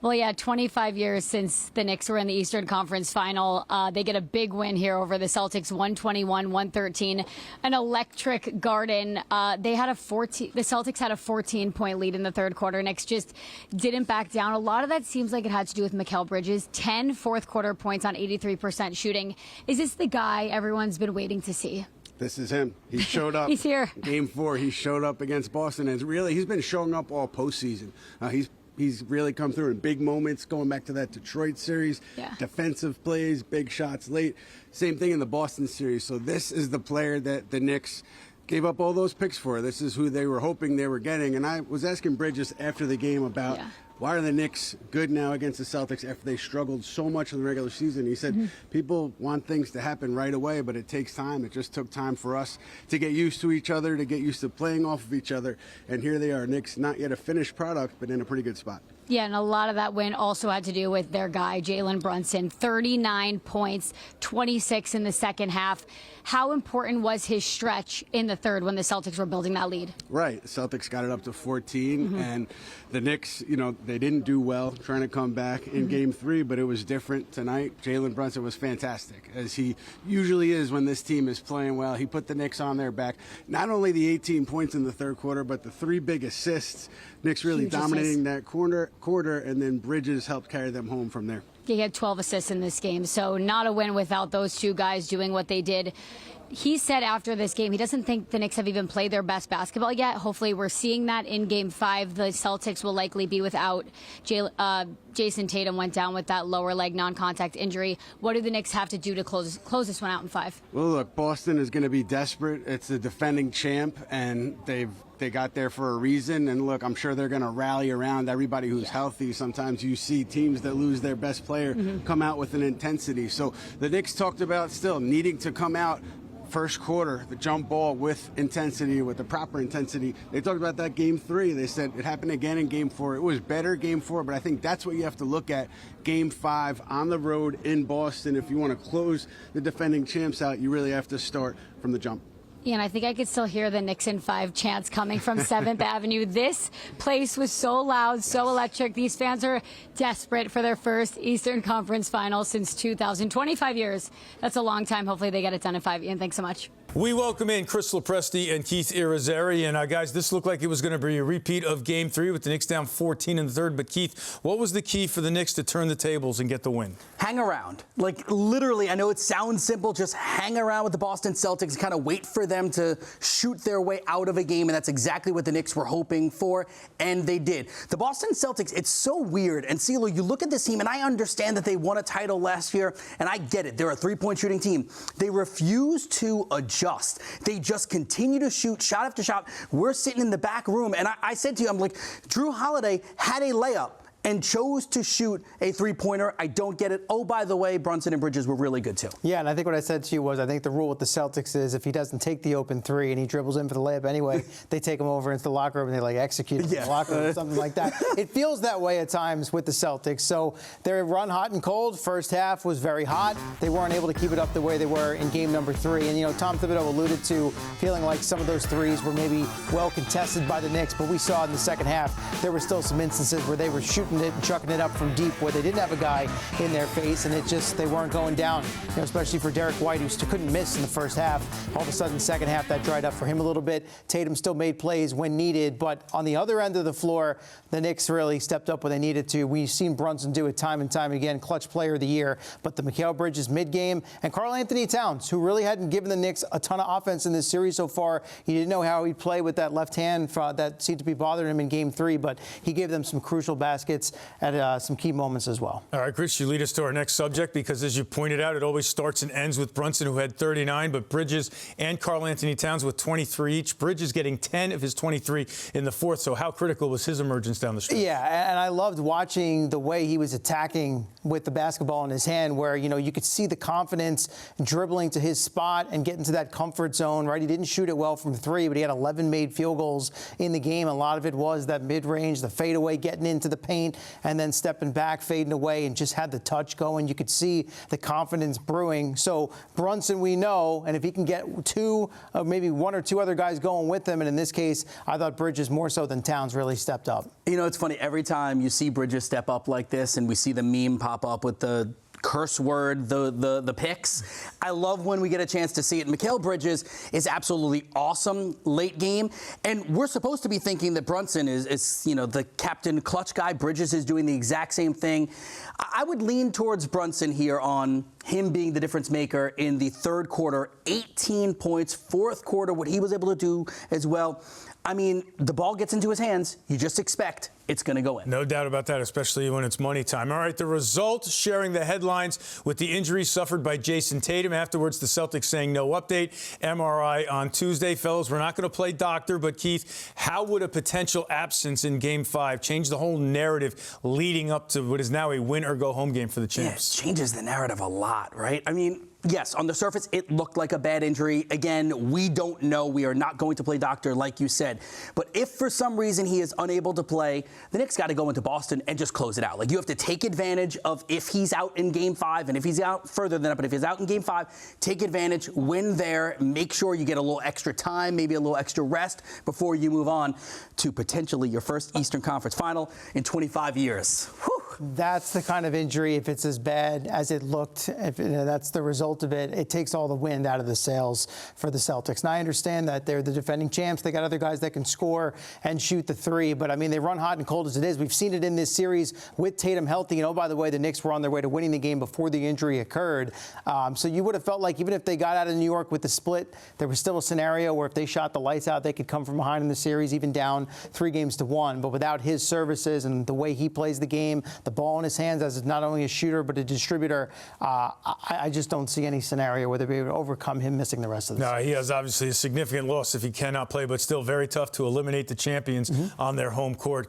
Well, yeah, 25 years since the Knicks were in the Eastern Conference Final. They get a big win here over the Celtics, 121-113. An electric Garden. The Celtics had a 14-point lead in the third quarter. Knicks just didn't back down. A lot of that seems like it had to do with Mikal Bridges. 10 fourth-quarter points on 83% shooting. Is this the guy everyone's been waiting to see? This is him. He showed up. He's here. Game 4, he showed up against Boston, and he's been showing up all postseason. He's really come through in big moments, going back to that Detroit series. Yeah. Defensive plays, big shots late. Same thing in the Boston series. So this is the player that the Knicks gave up all those picks for. This is who they were hoping they were getting. And I was asking Bridges after the game about why are the Knicks good now against the Celtics after they struggled so much in the regular season. He said people want things to happen right away, but it takes time. It just took time for us to get used to each other, to get used to playing off of each other. And here they are, Knicks, not yet a finished product, but in a pretty good spot. Yeah, and a lot of that win also had to do with their guy, Jalen Brunson. 39 points, 26 in the second half. How important was his stretch in the third when the Celtics were building that lead? Right. The Celtics got it up to 14, and the Knicks, they didn't do well trying to come back in Game 3, but it was different tonight. Jalen Brunson was fantastic, as he usually is when this team is playing well. He put the Knicks on their back. Not only the 18 points in the third quarter, but the 3 big assists. Knicks really dominating that quarter, and then Bridges helped carry them home from there. He had 12 assists in this game, so not a win without those two guys doing what they did. He said after this game he doesn't think the Knicks have even played their best basketball yet. Hopefully we're seeing that in Game 5. The Celtics will likely be without Jayson Tatum went down with that lower leg non-contact injury. What do the Knicks have to do to close this one out in 5? Well, look, Boston is going to be desperate. It's the defending champ, and they got there for a reason. And look, I'm sure they're going to rally around everybody who's healthy. Sometimes you see teams that lose their best player come out with an intensity. So the Knicks talked about still needing to come out first quarter, the jump ball with intensity, with the proper intensity. They talked about that Game 3. They said it happened again in Game 4. It was better Game 4, but I think that's what you have to look at. Game 5 on the road in Boston. If you want to close the defending champs out, you really have to start from the jump. Yeah, and I think I could still hear the Knicks in 5 chants coming from 7th Avenue. This place was so loud, so electric. These fans are desperate for their first Eastern Conference Final since 2025 years. That's a long time. Hopefully they get it done in 5. Ian, thanks so much. We welcome in Chris Lopresti and Keith Irizarry. And guys, this looked like it was going to be a repeat of Game 3 with the Knicks down 14 in the third. But Keith, what was the key for the Knicks to turn the tables and get the win? Hang around. Like, literally, I know it sounds simple, just hang around with the Boston Celtics and kind of wait for them to shoot their way out of a game. And that's exactly what the Knicks were hoping for, and they did. The Boston Celtics, it's so weird. And CeeLo, you look at this team, and I understand that they won a title last year, and I get it. They're a three-point shooting team. They refuse to adjust. They just continue to shoot shot after shot. We're sitting in the back room, and I said to you, I'm like, Drew Holiday had a layup and chose to shoot a three-pointer. I don't get it. Oh, by the way, Brunson and Bridges were really good, too. Yeah, and I think what I said to you was I think the rule with the Celtics is if he doesn't take the open 3 and he dribbles in for the layup anyway, they take him over into the locker room and they, execute him in the locker room or something like that. It feels that way at times with the Celtics. So they run hot and cold. First half was very hot. They weren't able to keep it up the way they were in game number 3. And, Tom Thibodeau alluded to feeling like some of those threes were maybe well contested by the Knicks, but we saw in the second half there were still some instances where they were shooting it and chucking it up from deep where they didn't have a guy in their face, and they weren't going down, especially for Derek White, who couldn't miss in the first half. All of a sudden, second half, that dried up for him a little bit. Tatum still made plays when needed, but on the other end of the floor, the Knicks really stepped up when they needed to. We've seen Brunson do it time and time again, clutch player of the year, but the Mikal Bridges mid-game, and Karl-Anthony Towns, who really hadn't given the Knicks a ton of offense in this series so far. He didn't know how he'd play with that left hand that seemed to be bothering him in Game 3, but he gave them some crucial baskets at some key moments as well. All right, Chris, you lead us to our next subject because, as you pointed out, it always starts and ends with Brunson, who had 39, but Bridges and Karl-Anthony Towns with 23 each. Bridges getting 10 of his 23 in the fourth, so how critical was his emergence down the stretch? Yeah, and I loved watching the way he was attacking with the basketball in his hand, where, you could see the confidence dribbling to his spot and getting to that comfort zone, right? He didn't shoot it well from 3, but he had 11 made field goals in the game. A lot of it was that mid-range, the fadeaway, getting into the paint, paint and then stepping back, fading away, and just had the touch going. You could see the confidence brewing. So Brunson, we know, and if he can get maybe one or two other guys going with him, and in this case, I thought Bridges more so than Towns really stepped up. You know, it's funny. Every time you see Bridges step up like this, and we see the meme pop up with the curse word, the picks. I love when we get a chance to see it. Mikal Bridges is absolutely awesome late game, and we're supposed to be thinking that Brunson is the captain clutch guy. Bridges is doing the exact same thing. I would lean towards Brunson here on him being the difference maker in the third quarter. 18 points, fourth quarter, what he was able to do as well. I mean, the ball gets into his hands. You just expect it's going to go in. No doubt about that, especially when it's money time. All right, the result sharing the headlines with the injury suffered by Jayson Tatum. Afterwards, the Celtics saying no update. MRI on Tuesday. Fellas, we're not going to play doctor, but Keith, how would a potential absence in Game 5 change the whole narrative leading up to what is now a win-or-go-home game for the champs? Yeah, it changes the narrative a lot, right? I mean, yes, on the surface, it looked like a bad injury. Again, we don't know. We are not going to play doctor, like you said. But if for some reason he is unable to play, the Knicks got to go into Boston and just close it out. Like, you have to take advantage of if he's out in Game 5, and if he's out further than that, but if he's out in Game 5, take advantage, win there, make sure you get a little extra time, maybe a little extra rest before you move on to potentially your first Eastern Conference final in 25 years. Whew. That's the kind of injury, if it's as bad as it looked, if that's the result of it, it takes all the wind out of the sails for the Celtics. And I understand that they're the defending champs. They got other guys that can score and shoot the three. But, I mean, they run hot and cold as it is. We've seen it in this series with Tatum healthy. And, oh, by the way, the Knicks were on their way to winning the game before the injury occurred. So you would have felt like even if they got out of New York with the split, there was still a scenario where if they shot the lights out, they could come from behind in the series, even down 3-1. But without his services and the way he plays the game, the ball in his hands as not only a shooter but a distributor, I just don't see any scenario where they'll be able to overcome him missing the rest of the season. No, he has obviously a significant loss if he cannot play, but still very tough to eliminate the champions on their home court.